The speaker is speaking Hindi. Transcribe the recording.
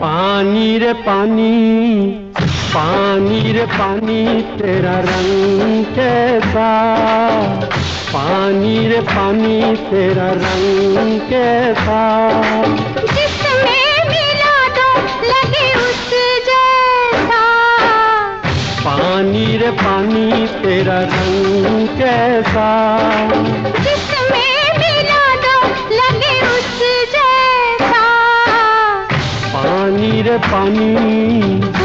पानी रे पानी, पानी रे पानी तेरा रंग कैसा, पानी रे पानी तेरा रंग कैसा। जिसमें मिला दो लगे उस जैसा, पानी रे पानी तेरा रंग कैसा। जिसमें मिला दो लगे उस जैसा, पानी रे पानी।